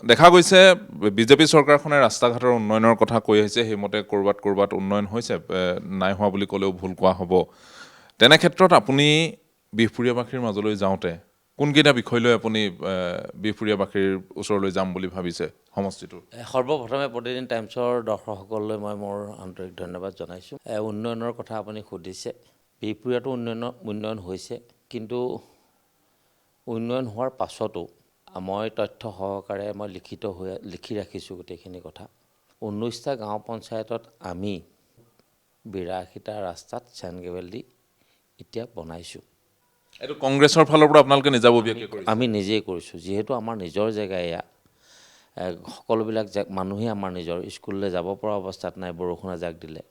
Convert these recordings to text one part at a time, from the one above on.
দেখা গৈছে বিজেপি চৰকাৰখনে ৰাস্তা ঘাটৰ উন্নয়নৰ কথা কৈ আহিছে সেইমতে কৰবাত উন্নয়ন হৈছে নাই হোৱা বুলি ক'লেও ভুল কোৱা হ'ব তেনে ক্ষেত্ৰত আপুনি বিহপুৰীয়াবাসীৰ মাজলৈ যাওঁতে কোনকেইটা বিষয় লৈ আপুনি বিহপুৰীয়াবাসীৰ ওচৰলৈ যাম বুলি ভাবিছে সমষ্টিটোৰ সৰ্বপ্ৰথমে প্ৰতিদিন টাইমছৰ দৰ্শকসকললৈ মই মোৰ আন্তৰিক ধন্যবাদ জনাইছোঁ উন্নয়নৰ কথা আপুনি সুধিছে বিহপুৰীয়াতো উন্নয়ন হৈছে কিন্তু উন্নয়ন হোৱাৰ পাছতো মই তথ্য সহকাৰে মই লিখি ৰাখিছোঁ গোটেইখিনি কথা 19টা গাঁও পঞ্চায়তত আমি 82টা ৰাস্তাত চেইন কেবল দি এতিয়া বনাইছোঁ এইটো কংগ্ৰেছৰ ফালৰ পৰা আপোনালোকে নিজাববীয়াকৈ কৰিছে আমি নিজেই কৰিছোঁ যিহেতু আমাৰ নিজৰ জেগা এয়া সকলোবিলাক মানুহে আমাৰ নিজৰ স্কুললৈ যাব পৰা অৱস্থাত নাই বৰষুণ এজাক দিলে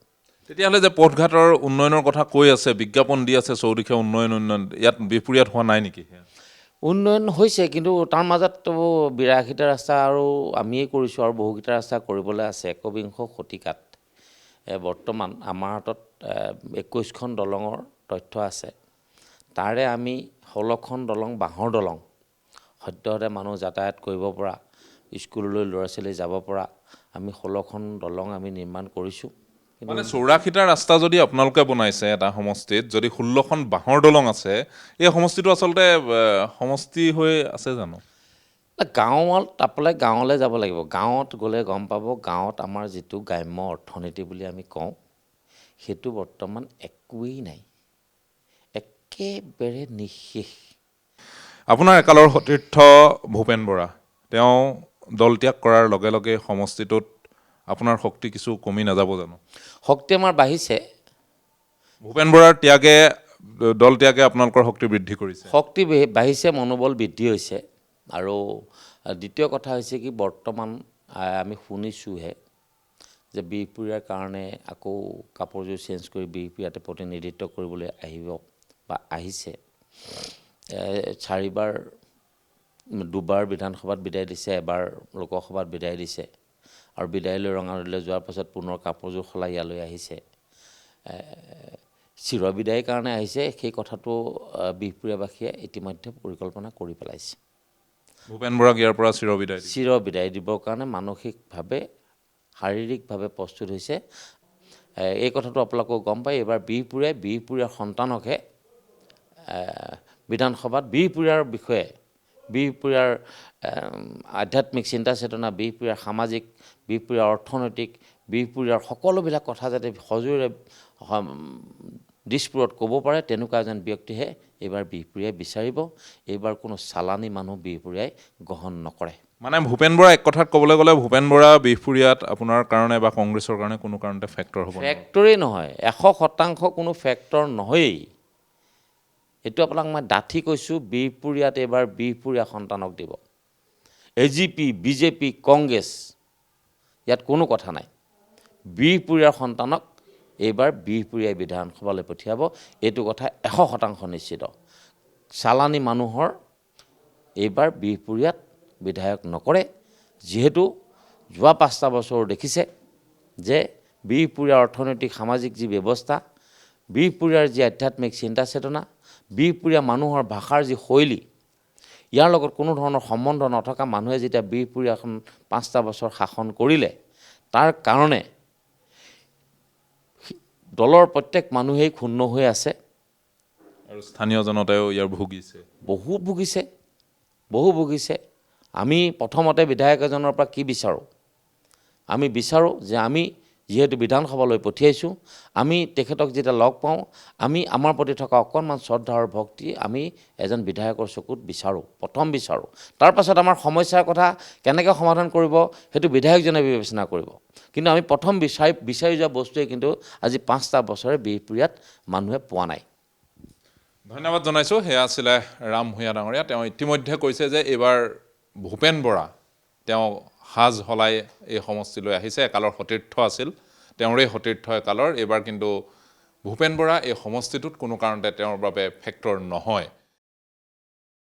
তেতিয়াহ'লে যে পথঘাটৰ উন্নয়নৰ কথা কৈ আছে বিজ্ঞাপন দি আছে চৌদিশে উন্নয়ন ইয়াত বিহপুৰীয়াত হোৱা নাই নেকি উন্নয়ন হৈছে কিন্তু তাৰ মাজতো 82টা ৰাস্তা আৰু আমিয়ে কৰিছোঁ আৰু বহুকেইটা ৰাস্তা কৰিবলৈ আছে একবিংশ শতিকাত বৰ্তমান আমাৰ হাতত 21খন দলঙৰ তথ্য আছে তাৰে আমি 16খন দলং বাঁহৰ দলং সদ্যহতে মানুহ যাতায়াত কৰিব পৰা স্কুললৈ ল'ৰা ছোৱালী যাব পৰা আমি 16খন দলং আমি নিৰ্মাণ কৰিছোঁ মানে 84টা ৰাস্তা যদি আপোনালোকে বনাইছে এটা সমষ্টিত যদি 16খন বাঁহৰ দলং আছে এই সমষ্টিটো আচলতে সমষ্টি হৈ আছে জানো গাঁৱত আপোনালোকে গাঁৱলৈ যাব লাগিব গাঁৱত গ'লে গম পাব গাঁৱত আমাৰ যিটো গ্ৰাম্য অৰ্থনীতি বুলি আমি কওঁ সেইটো বৰ্তমান একোৱেই নাই একেবাৰে নিঃশেষ আপোনাৰ একালৰ সতীৰ্থ ভূপেন বৰা তেওঁ দল ত্যাগ কৰাৰ লগে লগে সমষ্টিটোত আপোনাৰ শক্তি কিছু কমি নাযাব জানো শক্তি আমাৰ বাঢ়িছে ভূপেন বৰাৰ ত্যাগে দল ত্যাগে আপোনালোকৰ শক্তি বৃদ্ধি কৰিছে শক্তি বাঢ়িছে মনোবল বৃদ্ধি হৈছে আৰু দ্বিতীয় কথা হৈছে কি বৰ্তমান আমি শুনিছোঁহে যে বিহপুৰীয়াৰ কাৰণে আকৌ কাপোৰযোৰ চেঞ্জ কৰি বিহপুৰীয়াতে প্ৰতিনিধিত্ব কৰিবলৈ আহিব বা আহিছে চাৰিবাৰ দুবাৰ বিধানসভাত বিদায় দিছে এবাৰ লোকসভাত বিদায় দিছে আৰু বিদায় লৈ ৰঙানদীলৈ যোৱাৰ পাছত পুনৰ কাপোৰযোৰ সলাই ইয়ালৈ আহিছে চিৰবিদায়ৰ কাৰণে আহিছে সেই কথাটো বিহপুৰীয়াবাসীয়ে ইতিমধ্যে পৰিকল্পনা কৰি পেলাইছে ভূপেন বৰাক ইয়াৰ পৰা চিৰবিদায় দিবৰ কাৰণে মানসিকভাৱে শাৰীৰিকভাৱে প্ৰস্তুত হৈছে এই কথাটো আপোনালোকে গম পায় এইবাৰ বিহপুৰীয়াৰ সন্তানকহে বিধানসভাত বিহপুৰীয়াৰ বিষয়ে বিহপুৰীয়াৰ আধ্যাত্মিক চিন্তা চেতনা বিহপুৰীয়াৰ সামাজিক বিহপুৰীয়াৰ অৰ্থনৈতিক বিহপুৰীয়াৰ সকলোবিলাক কথা যাতে সজোৰে দিছপুৰত ক'ব পাৰে তেনেকুৱা এজন ব্যক্তিহে এইবাৰ বিহপুৰীয়াই বিচাৰিব এইবাৰ কোনো চালানী মানুহ বিহপুৰীয়াই গ্ৰহণ নকৰে মানে ভূপেন বৰা এক কথাত ক'বলৈ গ'লে ভূপেন বৰা বিহপুৰীয়াত আপোনাৰ কাৰণে বা কংগ্ৰেছৰ কাৰণে কোনো কাৰণতে ফেক্টৰ হ'ব ফেক্টৰেই নহয় 100% কোনো ফেক্টৰ নহয়েই এইটো আপোনাক মই ডাঠি কৈছোঁ বিহপুৰীয়াত এইবাৰ বিহপুৰীয়া সন্তানক দিব এজিপি বিজেপি কংগ্ৰেছ ইয়াত কোনো কথা নাই বিহপুৰীয়াৰ সন্তানক এইবাৰ বিহপুৰীয়াই বিধানসভালৈ পঠিয়াব এইটো কথা 100% নিশ্চিত চালানী মানুহৰ এইবাৰ বিহপুৰীয়াত বিধায়ক নকৰে যিহেতু যোৱা 5টা বছৰ দেখিছে যে বিহপুৰীয়াৰ অৰ্থনৈতিক সামাজিক যি ব্যৱস্থা বিহপুৰীয়াৰ যি আধ্যাত্মিক চিন্তা চেতনা বিহপুৰীয়া মানুহৰ ভাষাৰ যি শৈলী ইয়াৰ লগত কোনো ধৰণৰ সম্বন্ধ নথকা মানুহে যেতিয়া বিহপুৰীয়াখন 5টা বছৰ শাসন কৰিলে তাৰ কাৰণে দলৰ প্ৰত্যেক মানুহেই ক্ষুণ্ণ হৈ আছে আৰু স্থানীয় জনতায়ো ইয়াৰ বহু ভুগিছে আমি প্ৰথমতে বিধায়ক এজনৰ পৰা কি বিচাৰোঁ আমি বিচাৰোঁ যে আমি যিহেতু বিধানসভালৈ পঠিয়াইছোঁ আমি তেখেতক যেতিয়া লগ পাওঁ আমি আমাৰ প্ৰতি থকা অকণমান শ্ৰদ্ধা আৰু ভক্তি আমি এজন বিধায়কৰ চকুত প্ৰথম বিচাৰোঁ তাৰ পাছত আমাৰ সমস্যাৰ কথা কেনেকৈ সমাধান কৰিব সেইটো বিধায়কজনে বিবেচনা কৰিব কিন্তু আমি প্ৰথম বিচাৰি যোৱা বস্তুৱে কিন্তু আজি 5টা বছৰে বিহপুৰীয়াত মানুহে পোৱা নাই ধন্যবাদ জনাইছোঁ সেয়া আছিলে ৰাম ভূঞা ডাঙৰীয়া তেওঁ ইতিমধ্যে কৈছে যে এইবাৰ ভূপেন বৰা তেওঁ সাজ হলাই এই সমষ্টিলৈ আহিছে একালৰ সতীৰ্থ আছিল তেওঁৰেই সতীৰ্থ একালৰ এইবাৰ কিন্তু ভূপেন বৰা এই সমষ্টিটোত কোনো কাৰণতে তেওঁৰ বাবে ফেক্টৰ নহয়